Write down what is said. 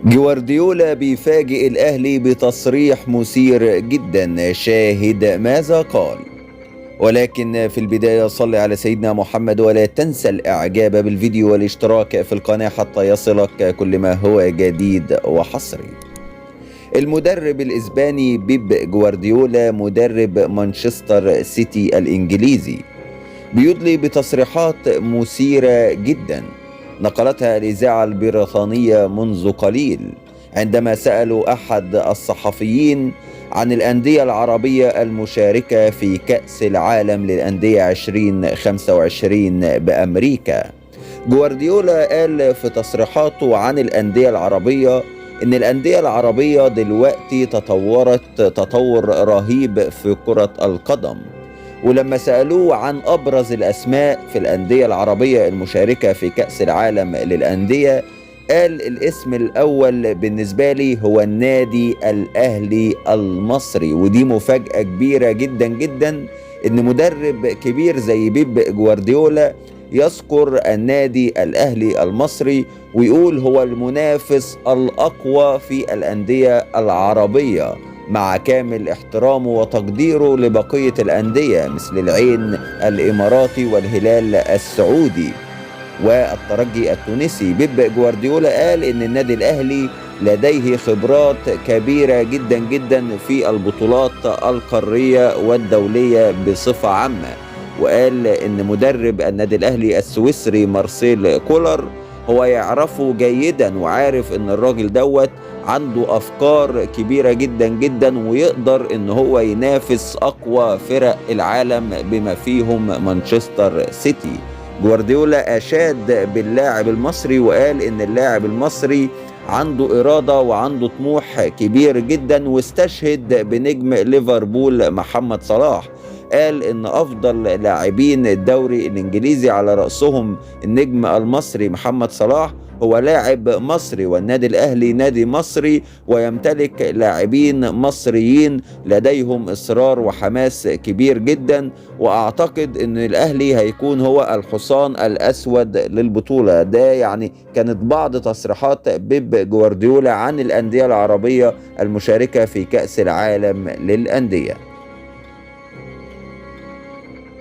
جوارديولا بيفاجئ الأهلي بتصريح مثير جدا. شاهد ماذا قال. ولكن في البداية صل على سيدنا محمد ولا تنسى الإعجاب بالفيديو والاشتراك في القناة حتى يصلك كل ما هو جديد وحصري. المدرب الإسباني بيب جوارديولا مدرب مانشستر سيتي الإنجليزي بيدلي بتصريحات مثيرة جدا نقلتها الإذاعة البريطانية منذ قليل عندما سألوا أحد الصحفيين عن الأندية العربية المشاركة في كأس العالم للأندية 2025 بأمريكا. جوارديولا قال في تصريحاته عن الأندية العربية إن الأندية العربية دلوقتي تطورت تطور رهيب في كرة القدم. ولما سألوه عن أبرز الأسماء في الأندية العربية المشاركة في كأس العالم للأندية قال الاسم الأول بالنسبة لي هو النادي الأهلي المصري. ودي مفاجأة كبيرة جدا جدا إن مدرب كبير زي بيب جوارديولا يذكر النادي الأهلي المصري ويقول هو المنافس الأقوى في الأندية العربية، مع كامل احترامه وتقديره لبقية الأندية مثل العين الإماراتي والهلال السعودي والترجي التونسي. بيب جوارديولا قال إن النادي الأهلي لديه خبرات كبيرة جدا جدا في البطولات القارية والدولية بصفة عامة. وقال إن مدرب النادي الأهلي السويسري مارسيل كولر هو يعرفه جيدا وعارف إن الراجل دوت عنده أفكار كبيرة جدا جدا ويقدر إن هو ينافس أقوى فرق العالم بما فيهم مانشستر سيتي. جوارديولا أشاد باللاعب المصري وقال إن اللاعب المصري عنده إرادة وعنده طموح كبير جدا، واستشهد بنجم ليفربول محمد صلاح. قال إن أفضل لاعبين الدوري الإنجليزي على رأسهم النجم المصري محمد صلاح هو لاعب مصري، والنادي الأهلي نادي مصري ويمتلك لاعبين مصريين لديهم إصرار وحماس كبير جدا. وأعتقد أن الأهلي هيكون هو الحصان الأسود للبطولة. ده يعني كانت بعض تصريحات بيب جوارديولا عن الأندية العربية المشاركة في كأس العالم للأندية.